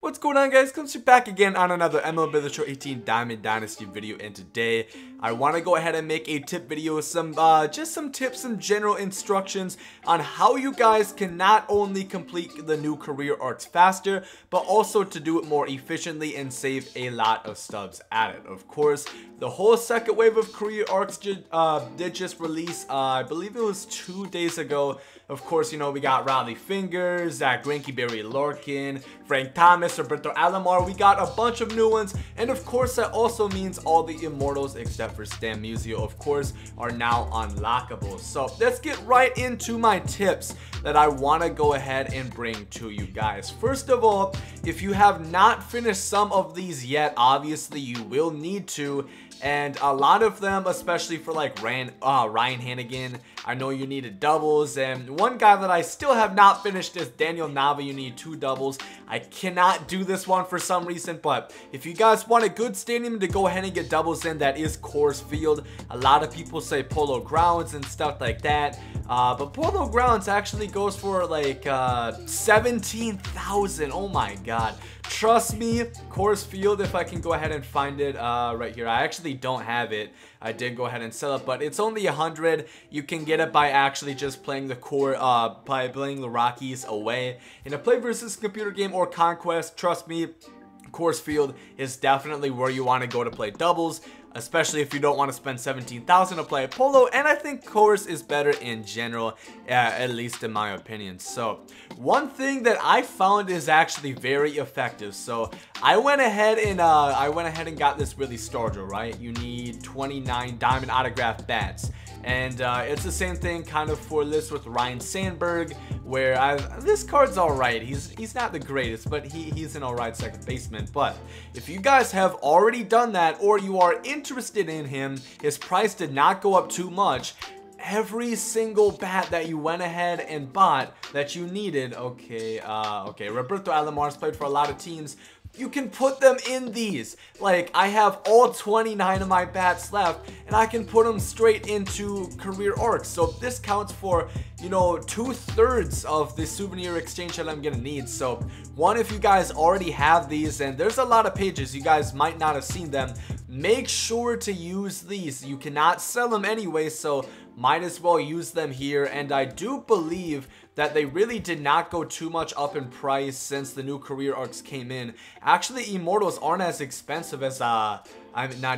What's going on, guys? Comes back again on another MLB The Show 18 Diamond Dynasty video, and today I want to go ahead and make a tip video with some just some tips, some general instructions on how you guys can not only complete the new career arcs faster, but also to do it more efficiently and save a lot of stubs at it. Of course, the whole second wave of career arcs did just release, I believe it was 2 days ago. Of course, you know, we got Riley Fingers, Zach Greinke, Barry Larkin, Frank Thomas, Roberto Alomar. We got a bunch of new ones, and of course that also means all the Immortals except for Stan Musial, of course, are now unlockable. So let's get right into my tips that I want to go ahead and bring to you guys. First of all, if you have not finished some of these yet, obviously you will need to. And a lot of them, especially for like Ryan Hannigan, I know you needed doubles. And one guy that I still have not finished is Daniel Nava. You need 2 doubles. I cannot do this one for some reason, but if you guys want a good stadium to go ahead and get doubles in, that is Coors Field. A lot of people say Polo Grounds and stuff like that. But Polo Grounds actually goes for like 17,000. Oh my god. Trust me, Coors Field, if I can go ahead and find it right here. I actually don't have it. I did go ahead and sell it, but it's only 100. You can get it by actually just playing the Rockies away in a play versus computer game or conquest. Trust me, Coors Field is definitely where you want to go to play doubles, especially if you don't want to spend 17,000 to play Polo. And I think Coors is better in general, at least in my opinion. So one thing that I found is actually very effective. So I went ahead and got this really Stargell, right? You need 29 diamond autograph bats. And it's the same thing kind of for this with Ryan Sandberg, where this card's alright. He's not the greatest, but he's an alright second baseman. But if you guys have already done that, or you are interested in him, his price did not go up too much. Every single bat that you went ahead and bought that you needed, okay, Roberto Alomar's played for a lot of teams. You can put them in these. Like, I have all 29 of my bats left, and I can put them straight into career arcs. So this counts for, you know, 2/3 of the souvenir exchange that I'm gonna need. So one, if you guys already have these, and there's a lot of pages, you guys might not have seen them, make sure to use these. You cannot sell them anyway, so might as well use them here. And I do believe that they really did not go too much up in price since the new career arcs came in. Actually, Immortals aren't as expensive as not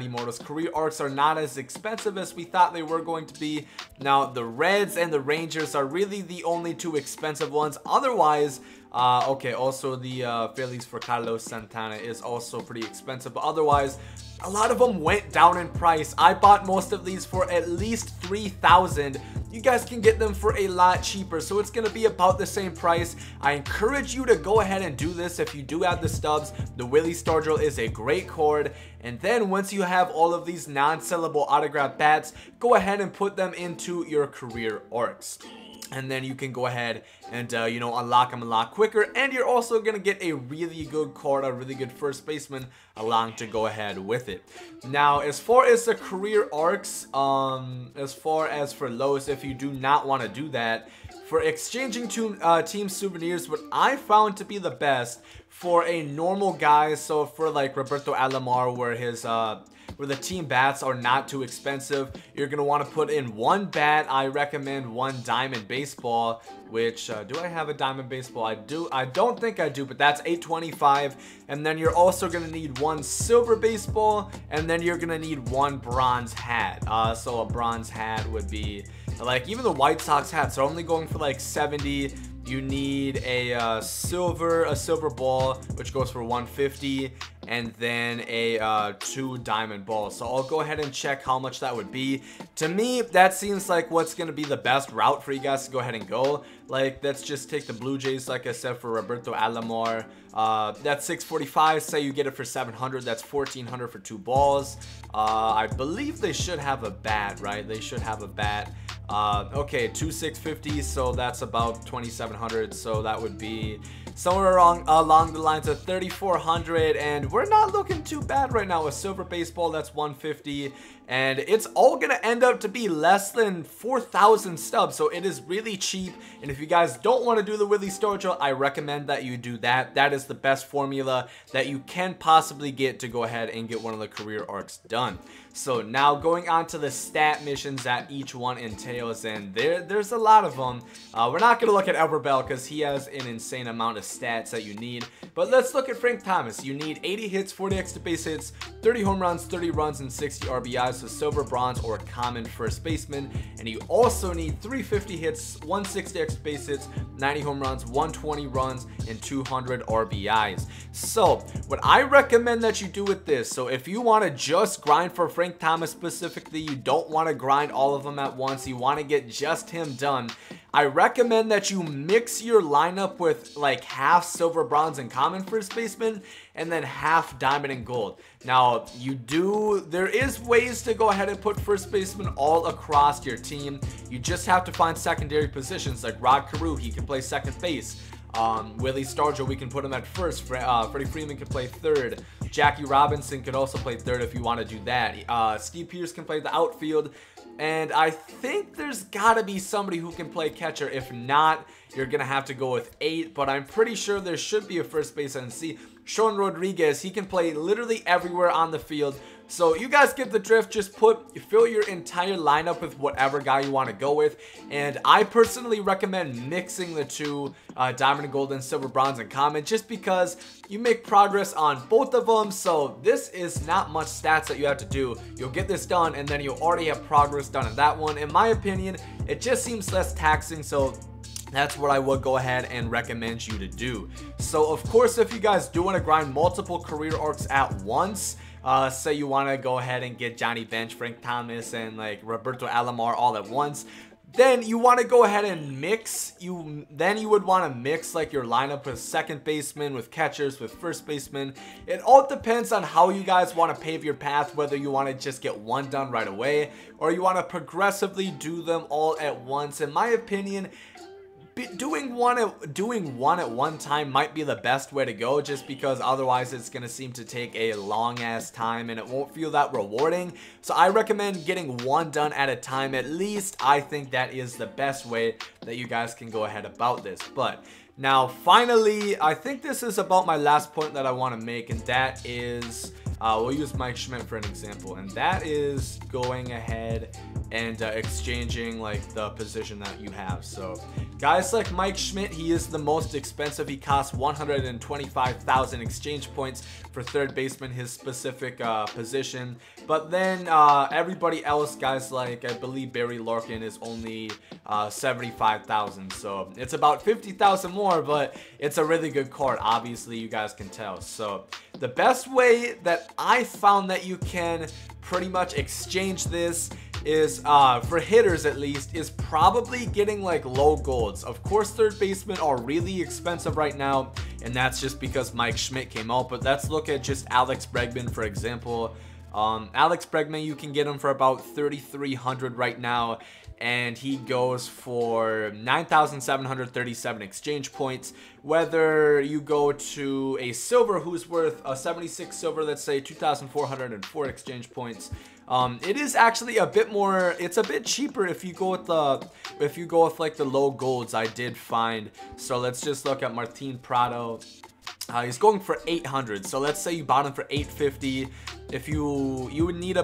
Immortals. Career arcs are not as expensive as we thought they were going to be. Now, the Reds and the Rangers are really the only 2 expensive ones. Otherwise, okay, also the Phillies for Carlos Santana is also pretty expensive. But otherwise, a lot of them went down in price. I bought most of these for at least 3,000. You guys can get them for a lot cheaper, so it's going to be about the same price. I encourage you to go ahead and do this if you do have the stubs. The Willie Stargell is a great card. And then once you have all of these non-sellable autograph bats, go ahead and put them into your career arcs. And then you can go ahead and, you know, unlock them a lot quicker. And you're also going to get a really good card, a really good first baseman along to go ahead with it. Now, as far as the career arcs, as far as for Lowe's, if you do not want to do that, for exchanging team souvenirs, what I found to be the best for a normal guy, so for like Roberto Alomar, where his where the team bats are not too expensive, you're going to want to put in 1 bat. I recommend 1 diamond baseball, which, do I have a diamond baseball? I do. I don't think I do, but that's $8.25. And then you're also going to need 1 silver baseball, and then you're going to need 1 bronze hat. So a bronze hat would be, like, even the White Sox hats are only going for like 70. You need a silver ball, which goes for 150, and then a 2 diamond balls. So I'll go ahead and check how much that would be. To me, that seems like what's going to be the best route for you guys to go ahead and go. Like, let's just take the Blue Jays, like I said, for Roberto Alomar. That's $645. Say you get it for $700. That's $1,400 for 2 balls. I believe they should have a bat, right? They should have a bat. Okay, 2,650, so that's about 2,700. So that would be somewhere along the lines of 3,400, and we're not looking too bad right now. A silver baseball, that's 150, and it's all gonna end up to be less than 4,000 stubs, so it is really cheap. And if you guys don't want to do the Willie Sturgill, I recommend that you do that. That is the best formula that you can possibly get to go ahead and get one of the career arcs done. So now going on to the stat missions that each one entails, and there's a lot of them. We're not going to look at Everbell because he has an insane amount of stats that you need. But let's look at Frank Thomas. You need 80 hits, 40 extra base hits, 30 home runs, 30 runs, and 60 RBIs, so silver, bronze, or common first baseman. And you also need 350 hits, 160 extra base hits, 90 home runs, 120 runs, and 200 RBIs. So what I recommend that you do with this, so if you want to just grind for Frank Thomas specifically, you don't want to grind all of them at once, you want to get just him done, I recommend that you mix your lineup with like half silver, bronze, and common first baseman, and then half diamond and gold. Now, there is ways to go ahead and put first baseman all across your team. You just have to find secondary positions like Rod Carew, he can play second base. Willie Sturgill, we can put him at first. Freddie Freeman can play third. Jackie Robinson could also play third if you want to do that. Steve Pearce can play the outfield. And I think there's got to be somebody who can play catcher. If not, you're going to have to go with 8. But I'm pretty sure there should be a first base NC. Sean Rodriguez, he can play literally everywhere on the field. So you guys get the drift. Just fill your entire lineup with whatever guy you want to go with. And I personally recommend mixing the two, diamond and gold and silver, bronze and common, just because you make progress on both of them. So this is not much stats that you have to do. You'll get this done and then you'll already have progress done in that one. In my opinion, it just seems less taxing. So that's what I would go ahead and recommend you to do. So of course, if you guys do want to grind multiple career arcs at once, say you want to go ahead and get Johnny Bench, Frank Thomas, and like Roberto Alomar all at once, then you want to go ahead and mix. Then you would want to mix like your lineup with second baseman, with catchers, with first baseman. It all depends on how you guys want to pave your path, whether you want to just get one done right away or you want to progressively do them all at once. In my opinion, doing one at one time might be the best way to go, just because otherwise it's going to seem to take a long ass time and it won't feel that rewarding. So I recommend getting one done at a time. At least I think that is the best way that you guys can go ahead about this. But now finally, I think this is about my last point that I want to make, and that is we'll use Mike Schmidt for an example, and that is going ahead and exchanging like the position that you have. So guys like Mike Schmidt, he is the most expensive. He costs 125,000 exchange points for third baseman, his specific position. But then everybody else, guys like I believe Barry Larkin, is only 75,000. So it's about 50,000 more, but it's a really good card. Obviously, you guys can tell. So the best way that I found that you can pretty much exchange this is, for hitters at least, is probably getting like low golds. Of course, third basemen are really expensive right now, and that's just because Mike Schmidt came out. But let's look at just Alex Bregman, for example. Alex Bregman, you can get him for about 3,300 right now, and he goes for 9,737 exchange points. Whether you go to a silver who's worth a 76 silver, let's say 2,404 exchange points, it is actually a bit more, it's a bit cheaper if you go with like the low golds, I did find. So let's just look at Martin Prado. He's going for 800. So let's say you bought him for 850. If you would need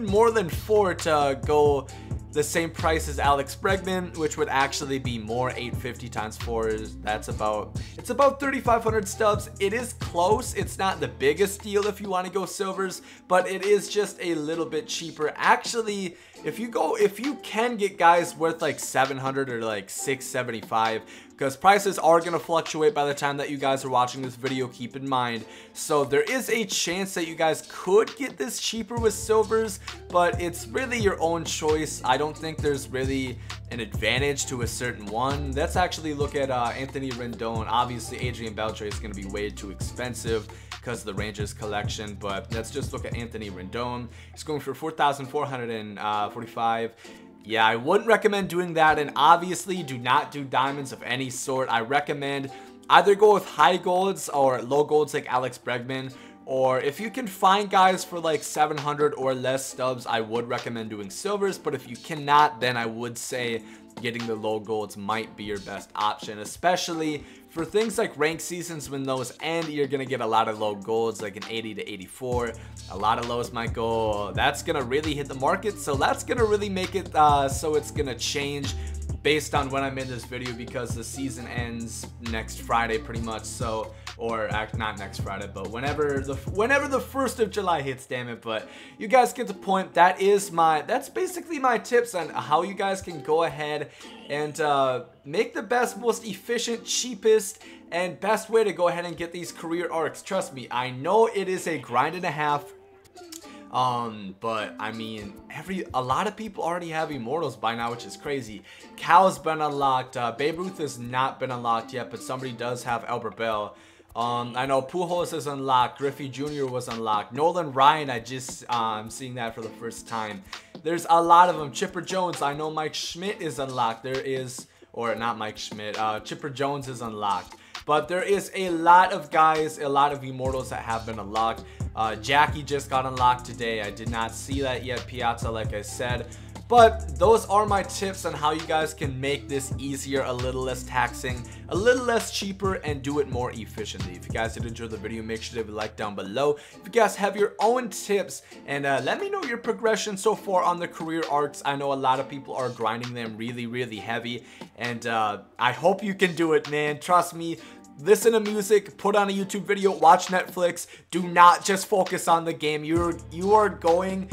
more than 4 to go the same price as Alex Bregman, which would actually be more. 850 times 4 is, it's about 3,500 stubs. It is close. It's not the biggest deal if you want to go silvers, but it is just a little bit cheaper. Actually, if you can get guys worth like 700 or like 675, because prices are going to fluctuate by the time that you guys are watching this video, keep in mind. So there is a chance that you guys could get this cheaper with silvers, but it's really your own choice. I don't think there's really an advantage to a certain one. Let's actually look at Anthony Rendon. Obviously, Adrian Beltre is going to be way too expensive because of the Rangers collection, but let's just look at Anthony Rendon. He's going for 4,445. Yeah, I wouldn't recommend doing that, and obviously do not do diamonds of any sort. I recommend either go with high golds or low golds like Alex Bregman, or if you can find guys for like 700 or less stubs, I would recommend doing silvers. But if you cannot, then I would say getting the low golds might be your best option, especially for things like ranked seasons when those end. You're gonna get a lot of low golds, like an 80 to 84. A lot of lows might go. That's gonna really hit the market, so that's gonna really make it so it's gonna change based on when I'm in this video, because the season ends next Friday pretty much. So, or not next Friday, but whenever the 1st of July hits, damn it. But you guys get the point. That's basically my tips on how you guys can go ahead and make the best, most efficient, cheapest, and best way to go ahead and get these career arcs. Trust me, I know it is a grind and a half. But I mean, a lot of people already have Immortals by now, which is crazy. Cal's been unlocked. Babe Ruth has not been unlocked yet, but somebody does have Albert Bell. I know Pujols is unlocked. Griffey Jr. was unlocked. Nolan Ryan, I'm seeing that for the first time. There's a lot of them. Chipper Jones, I know Mike Schmidt is unlocked. Or not Mike Schmidt, Chipper Jones is unlocked. But there is a lot of guys, a lot of Immortals that have been unlocked. Jackie just got unlocked today. I did not see that yet. Piazza, like I said. But those are my tips on how you guys can make this easier, a little less taxing, a little less cheaper, and do it more efficiently. If you guys did enjoy the video, make sure to leave a like down below. If you guys have your own tips, and let me know your progression so far on the career arcs. I know a lot of people are grinding them really, really heavy, and I hope you can do it, man. Trust me. Listen to music, put on a YouTube video, watch Netflix. Do not just focus on the game. You're going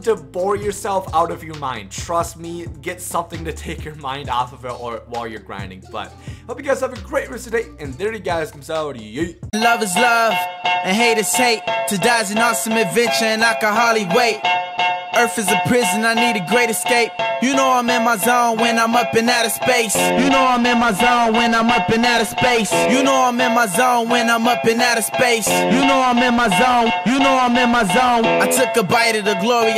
to bore yourself out of your mind. Trust me, get something to take your mind off of it while you're grinding. But hope you guys have a great rest of the day, and there you guys comes out. Yeet. Love is love and hate is hate. To die is an awesome adventure and I can hardly wait. Earth is a prison, I need a great escape. You know I'm in my zone when I'm up in outer space. You know I'm in my zone when I'm up in outer space. You know I'm in my zone when I'm up in outer space. You know I'm in my zone. You know I'm in my zone. I took a bite of the glory.